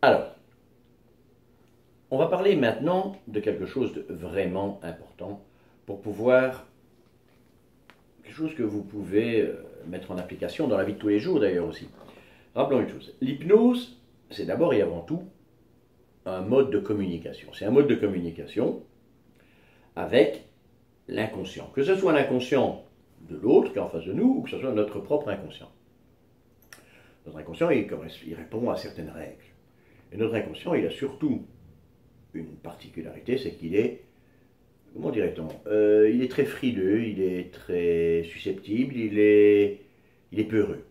Alors, on va parler maintenant de quelque chose de vraiment important pour pouvoir, quelque chose que vous pouvez mettre en application dans la vie de tous les jours d'ailleurs aussi. Rappelons une chose, l'hypnose, c'est d'abord et avant tout un mode de communication. C'est un mode de communication avec l'inconscient. Que ce soit l'inconscient de l'autre qui est en face de nous ou que ce soit notre propre inconscient. Notre inconscient, il répond à certaines règles. Et notre inconscient, il a surtout une particularité, c'est qu'il est, comment dirait-on, il est très frileux, il est très susceptible, il est peureux.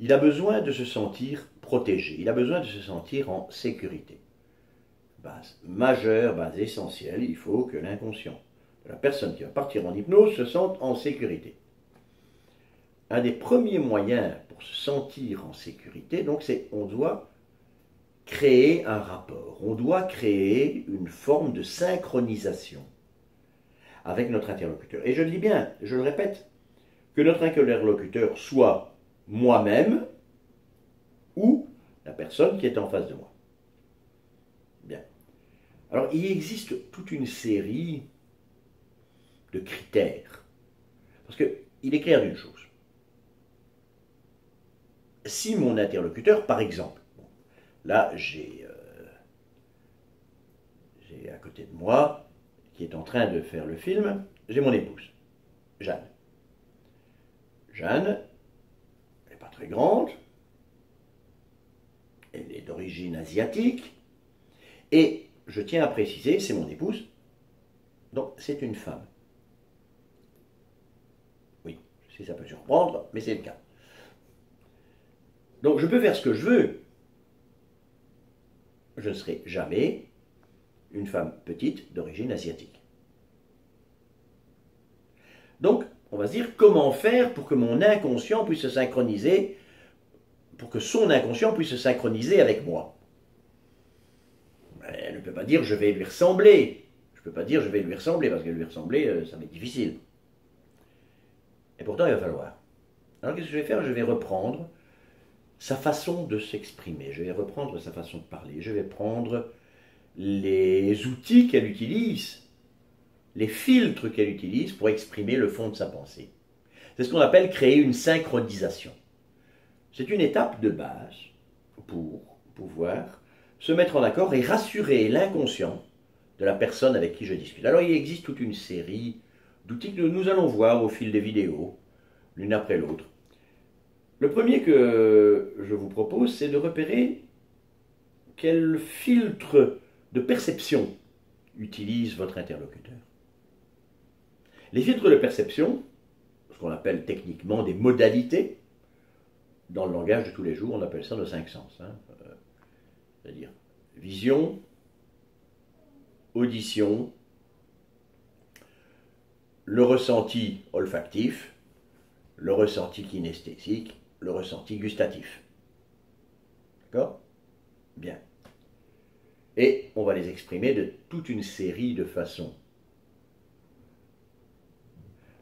Il a besoin de se sentir protégé, il a besoin de se sentir en sécurité. Base majeure, base essentielle, il faut que l'inconscient de la personne qui va partir en hypnose se sente en sécurité. Un des premiers moyens pour se sentir en sécurité, donc, c'est on doit créer un rapport, on doit créer une forme de synchronisation avec notre interlocuteur. Et je le dis bien, je le répète, que notre interlocuteur soit moi-même ou la personne qui est en face de moi. Bien. Alors, il existe toute une série de critères. Parce qu'il est clair d'une chose. Si mon interlocuteur, par exemple, là, j'ai à côté de moi, qui est en train de faire le film, j'ai mon épouse, Jeanne. Jeanne, elle n'est pas très grande, elle est d'origine asiatique, et je tiens à préciser, c'est mon épouse, donc c'est une femme. Oui, je sais, ça peut surprendre, mais c'est le cas. Donc je peux faire ce que je veux. Je ne serai jamais une femme petite d'origine asiatique. Donc, on va se dire comment faire pour que mon inconscient puisse se synchroniser, pour que son inconscient puisse se synchroniser avec moi. Elle ne peut pas dire je vais lui ressembler. Je ne peux pas dire je vais lui ressembler, parce que lui ressembler, ça va être difficile. Et pourtant, il va falloir. Alors qu'est-ce que je vais faire? Je vais reprendre sa façon de s'exprimer, je vais reprendre sa façon de parler, je vais prendre les outils qu'elle utilise, les filtres qu'elle utilise pour exprimer le fond de sa pensée. C'est ce qu'on appelle créer une synchronisation. C'est une étape de base pour pouvoir se mettre en accord et rassurer l'inconscient de la personne avec qui je discute. Alors il existe toute une série d'outils que nous allons voir au fil des vidéos, l'une après l'autre. Le premier que je vous propose, c'est de repérer quel filtre de perception utilise votre interlocuteur. Les filtres de perception, ce qu'on appelle techniquement des modalités, dans le langage de tous les jours, on appelle ça nos cinq sens. C'est-à-dire vision, audition, le ressenti olfactif, le ressenti kinesthésique, le ressenti gustatif. D'accord? Bien. Et on va les exprimer de toute une série de façons.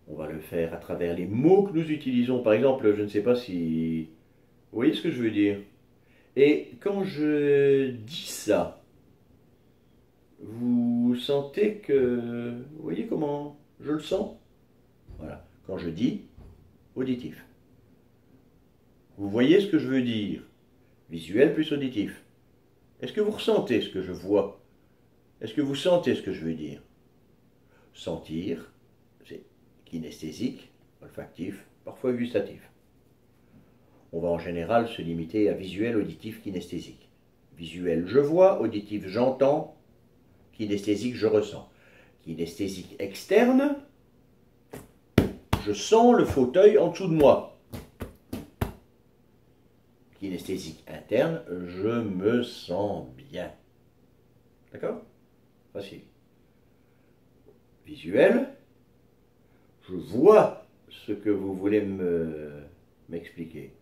On va le faire à travers les mots que nous utilisons. Par exemple, je ne sais pas si... Vous voyez ce que je veux dire? Et quand je dis ça, vous sentez que... Vous voyez comment je le sens? Voilà. Quand je dis auditif. Vous voyez ce que je veux dire? Visuel plus auditif. Est-ce que vous ressentez ce que je vois? Est-ce que vous sentez ce que je veux dire? Sentir, c'est kinesthésique, olfactif, parfois gustatif. On va en général se limiter à visuel, auditif, kinesthésique. Visuel, je vois, auditif, j'entends, kinesthésique, je ressens. Kinesthésique externe, je sens le fauteuil en dessous de moi. Kinesthésique interne, je me sens bien. D'accord? Facile. Visuel, je vois ce que vous voulez m'expliquer.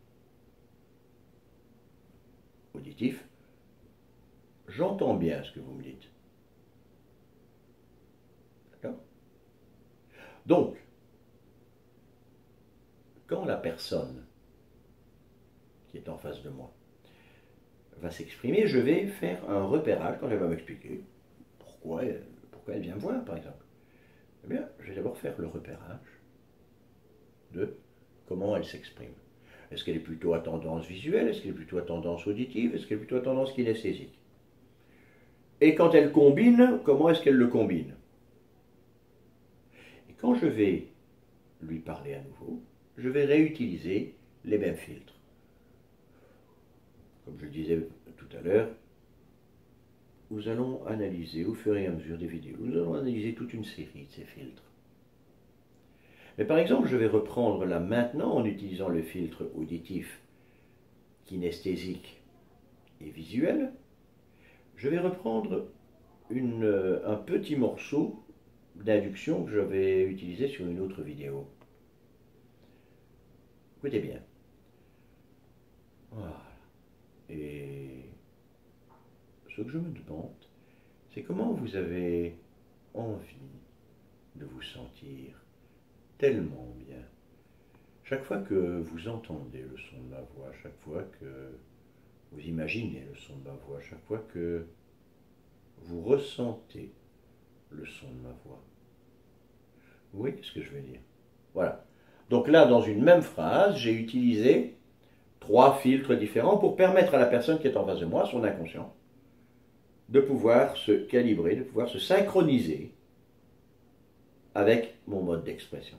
Auditif, j'entends bien ce que vous me dites. D'accord? Donc, quand la personne qui est en face de moi va s'exprimer, je vais faire un repérage quand elle va m'expliquer pourquoi elle vient me voir, par exemple. Eh bien, je vais d'abord faire le repérage de comment elle s'exprime. Est-ce qu'elle est plutôt à tendance visuelle? Est-ce qu'elle est plutôt à tendance auditive? Est-ce qu'elle est plutôt à tendance kinesthésique? Et quand elle combine, comment est-ce qu'elle le combine? Et quand je vais lui parler à nouveau, je vais réutiliser les mêmes filtres. Comme je le disais tout à l'heure, nous allons analyser au fur et à mesure des vidéos, nous allons analyser toute une série de ces filtres. Mais par exemple, je vais reprendre là maintenant en utilisant le filtre auditif, kinesthésique et visuel. Je vais reprendre un petit morceau d'induction que j'avais utilisé sur une autre vidéo. Écoutez bien. Voilà. Et ce que je me demande, c'est comment vous avez envie de vous sentir tellement bien. Chaque fois que vous entendez le son de ma voix, chaque fois que vous imaginez le son de ma voix, chaque fois que vous ressentez le son de ma voix. Vous voyez ce que je veux dire? Voilà. Donc là, dans une même phrase, j'ai utilisé 3 filtres différents pour permettre à la personne qui est en face de moi, son inconscient, de pouvoir se calibrer, de pouvoir se synchroniser avec mon mode d'expression.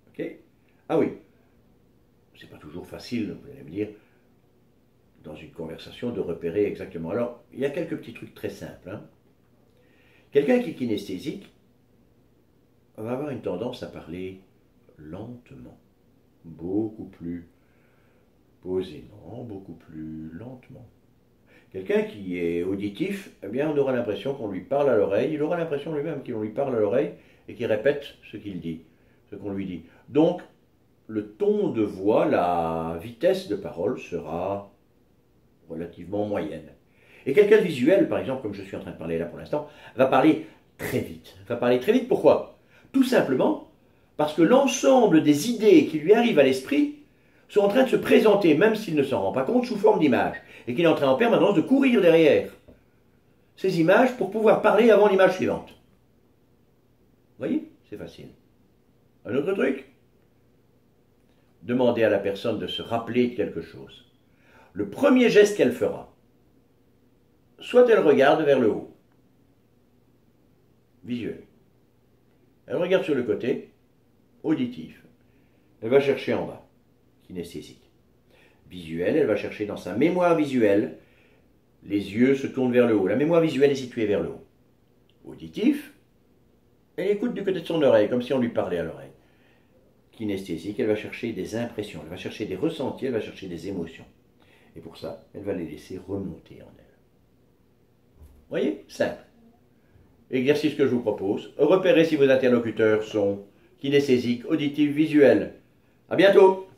Ok? Ah oui, c'est pas toujours facile, vous allez me dire, dans une conversation, de repérer exactement. Alors, il y a quelques petits trucs très simples. Hein. Quelqu'un qui est kinesthésique va avoir une tendance à parler lentement, beaucoup plus posément, beaucoup plus lentement. Quelqu'un qui est auditif, eh bien, on aura l'impression qu'on lui parle à l'oreille, il aura l'impression lui-même qu'on lui parle à l'oreille et qu'il répète ce qu'il dit, ce qu'on lui dit. Donc, le ton de voix, la vitesse de parole sera relativement moyenne. Et quelqu'un de visuel, par exemple, comme je suis en train de parler là pour l'instant, va parler très vite. Va parler très vite, pourquoi? Tout simplement parce que l'ensemble des idées qui lui arrivent à l'esprit sont en train de se présenter, même s'il ne s'en rend pas compte, sous forme d'images, et qu'il est en train en permanence de courir derrière ces images pour pouvoir parler avant l'image suivante. Vous voyez? C'est facile. Un autre truc? Demandez à la personne de se rappeler de quelque chose. Le premier geste qu'elle fera, soit elle regarde vers le haut, visuel. Elle regarde sur le côté, auditif. Elle va chercher en bas, kinesthésique. Visuel, elle va chercher dans sa mémoire visuelle, les yeux se tournent vers le haut. La mémoire visuelle est située vers le haut. Auditif, elle écoute du côté de son oreille, comme si on lui parlait à l'oreille. Kinesthésique, elle va chercher des impressions, elle va chercher des ressentis, elle va chercher des émotions. Et pour ça, elle va les laisser remonter en elle. Vous voyez? Simple. Exercice que je vous propose. Repérez si vos interlocuteurs sont kinesthésiques, auditifs, visuels. À bientôt!